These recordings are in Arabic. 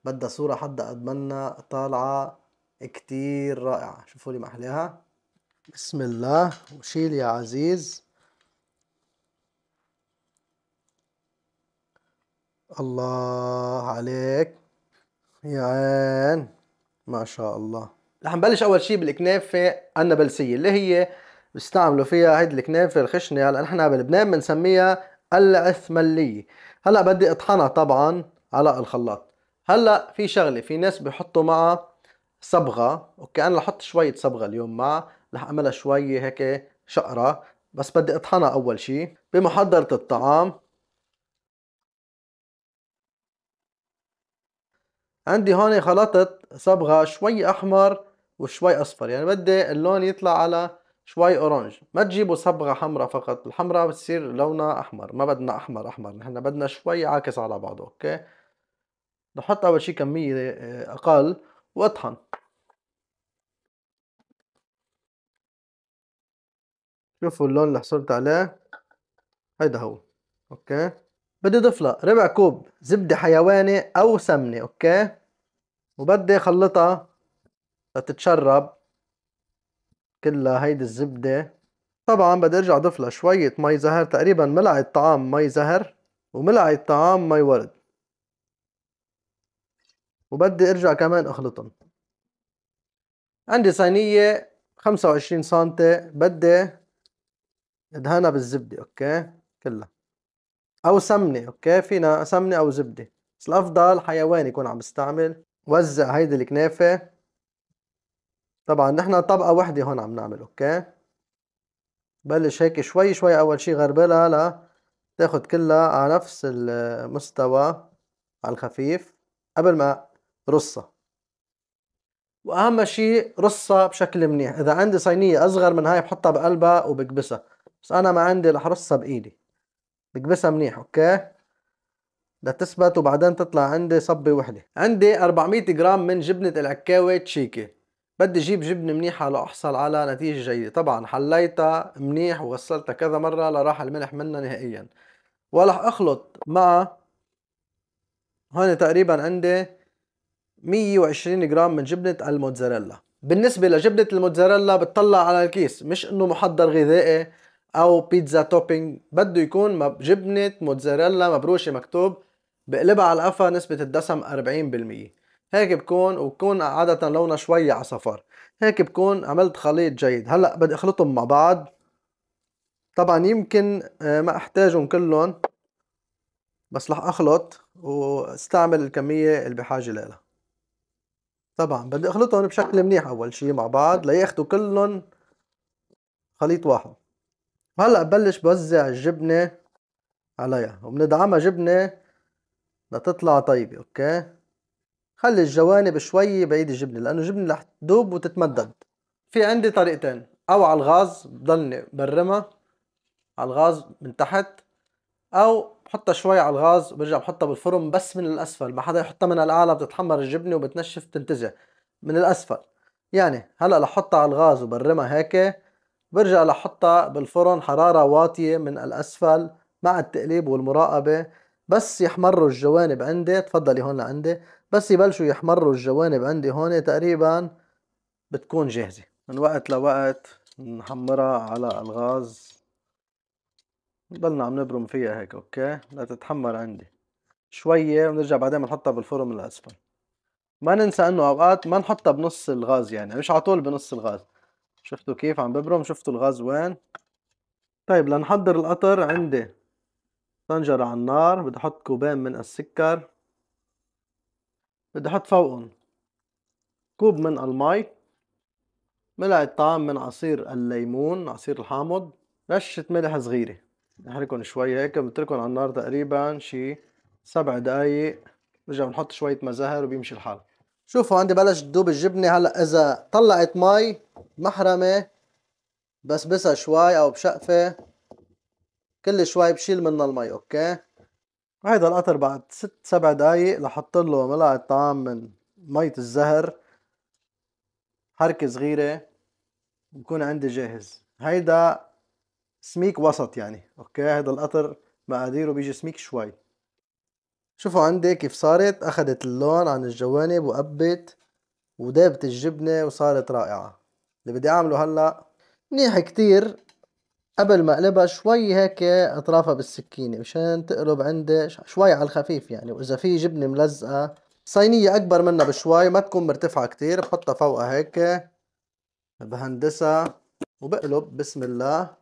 بدها صورة حدا قد منا طالعة كتير رائعة. شوفوا لي محليها. بسم الله، وشيل يا عزيز. الله عليك يا عين، ما شاء الله. رح نبلش اول شي بالكنافة النابلسية اللي هي بيستعملوا فيها هيدي الكنافة الخشنة. هلا نحن بلبنان بنسميها العثملية. هلا بدي اطحنها طبعا على الخلاط. هلا في شغلة، في ناس بيحطوا معها صبغة. اوكي، انا رح احط شوية صبغة اليوم معها، رح اعملها شوية هيك شقرة. بس بدي اطحنها اول شي بمحضرة الطعام. عندي هون خلطت صبغة شوي احمر وشوي اصفر، يعني بدي اللون يطلع على شوي اورنج. ما تجيبوا صبغة حمراء فقط، الحمراء بتصير لونها احمر، ما بدنا احمر احمر، نحن بدنا شوي عاكس على بعضه. اوكي، بحط اول شي كمية اقل واطحن. شوفوا اللون اللي حصلت عليه، هيدا هو. اوكي، بدي اضيف لها ربع كوب زبدة حيواني او سمنة. اوكي، وبدي اخلطها لتتشرب كلها هيدي الزبدة. طبعا بدي ارجع اضيف لها شوية مي زهر، تقريبا ملعقة طعام مي زهر وملعقة طعام مي ورد، وبدي ارجع كمان اخلطهم. عندي صينية 25 سنتي بدي ادهنها بالزبدة. اوكي، كلها او سمنة. اوكي، فينا سمنة او زبدة، بس الافضل حيواني يكون عم بستعمل. وزع هيدي الكنافة. طبعا نحن طبقة وحدة هون عم نعمل. اوكي، بلش هيك شوي شوي اول شي غربلها لا تاخد كلها على نفس المستوى على الخفيف قبل ما رصها. واهم شي رصها بشكل منيح. اذا عندي صينية اصغر من هاي بحطها بقلبها وبكبسها، بس انا ما عندي، رح رصها بايدي بكبسها منيح. اوكي، لتثبت وبعدين تطلع عندي صبة وحدة. عندي 400 جرام من جبنة العكاوي تشيكي. بدي اجيب جبنة منيحة لأحصل على نتيجة جيدة. طبعا حليتها منيح وغسلتها كذا مرة لراح الملح منها نهائيا. ورح اخلط مع هون تقريبا عندي 120 جرام من جبنة الموتزاريلا. بالنسبة لجبنة الموتزاريلا بتطلع على الكيس، مش انه محضر غذائي او بيتزا توبينج، بده يكون جبنة موتزاريلا مبروشة مكتوب. بقلبها على القفا نسبة الدسم 40%. هيك بكون، وبكون عادة لونها شوي عصفر. هيك بكون عملت خليط جيد. هلأ بدي اخلطهم مع بعض. طبعا يمكن ما احتاجهم كلهم، بس رح اخلط واستعمل الكمية اللي بحاجة لها. طبعا بدي اخلطهم بشكل منيح اول شي مع بعض لياخدوا كلهم خليط واحد. هلا ببلش بوزع الجبنة عليها وبندعمها جبنة لتطلع طيبة. اوكي، خلي الجوانب شوي بعيد الجبنة لانه الجبنة رح تذوب وتتمدد. في عندي طريقتين، او على الغاز بضلني برمها على الغاز من تحت، او بحطها شوي على الغاز وبرجع بحطها بالفرن بس من الاسفل. ما حدا يحطها من الاعلى، بتتحمر الجبنة وبتنشف تنتزع. من الاسفل. يعني هلا رح احطها على الغاز وبرمها هيك، برجع لحطها بالفرن حرارة واطية من الأسفل مع التقليب والمراقبة. بس يحمروا الجوانب عندي، تفضلي هون لعندي، بس يبلشوا يحمروا الجوانب عندي هون تقريبا بتكون جاهزة. من وقت لوقت نحمرها على الغاز، نضلنا عم نبرم فيها هيك. اوكي، لا تتحمر عندي شوية، ونرجع بعدين بنحطها بالفرن من الأسفل. ما ننسى انه اوقات ما نحطها بنص الغاز، يعني مش على طول بنص الغاز. شفتوا كيف عم ببرم؟ شفتوا الغاز وين؟ طيب لنحضر القطر. عندي طنجرة على النار، بدي احط كوبين من السكر، بدي احط فوقهم كوب من المي، ملعقة طعام من عصير الليمون عصير الحامض، رشة ملح صغيرة. نحركهم شوي هيك، بنتركهم على النار تقريبا شي 7 دقايق. برجع بنحط شوية مزهر وبيمشي الحال. شوفوا عندي بلش تذوب الجبنة. هلا اذا طلعت مي محرمة بسبسها شوي او بشقفة، كل شوي بشيل منها المي. اوكي، وهيدا القطر بعد 6 7 دقايق لحط له ملعقة طعام من مية الزهر، حركة صغيرة، بكون عندي جاهز. هيدا سميك وسط يعني. اوكي، هيدا القطر مقاديره بيجي سميك شوي. شوفوا عندي كيف صارت، أخدت اللون عن الجوانب وقبت ودابت الجبنة وصارت رائعة. اللي بدي أعمله هلأ منيح كتير، قبل ما أقلبها شوي هيك أطرافها بالسكينة مشان تقلب عندي شوي على الخفيف يعني. وإذا في جبنة ملزقة صينية أكبر منها بشوي ما تكون مرتفعة كتير بحطها فوقها هيك بهندسها وبقلب. بسم الله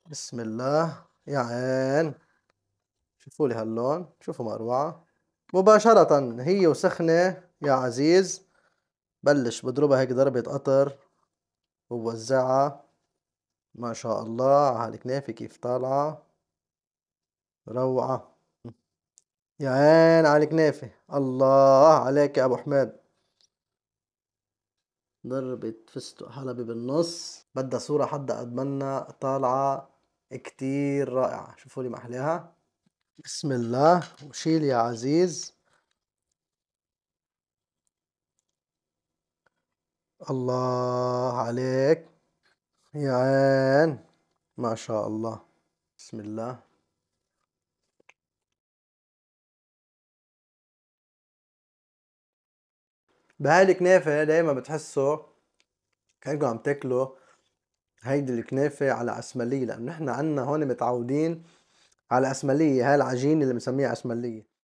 بسم الله يا عين. شوفوا لي هاللون، شوفوا مروعة مباشرة هي وسخنة يا عزيز. بلش بضربها هيك ضربة قطر وبوزعها. ما شاء الله على هالكنافة كيف طالعة روعة. يا عين على الكنافة، الله عليك يا أبو حميد. ضربة فستق حلبي بالنص بدها صورة حدا قد منا طالعة كتير رائعة. شوفوا لي محلاها. بسم الله وشيل يا عزيز. الله عليك يا عين، ما شاء الله. بسم الله. بهاي الكنافة دايما بتحسوا كأنكم عم تاكلوا هيدي الكنافة على عسملية، لأنه نحن عنا هون متعودين على عسملية، هاي العجينة اللي بنسميها عسملية.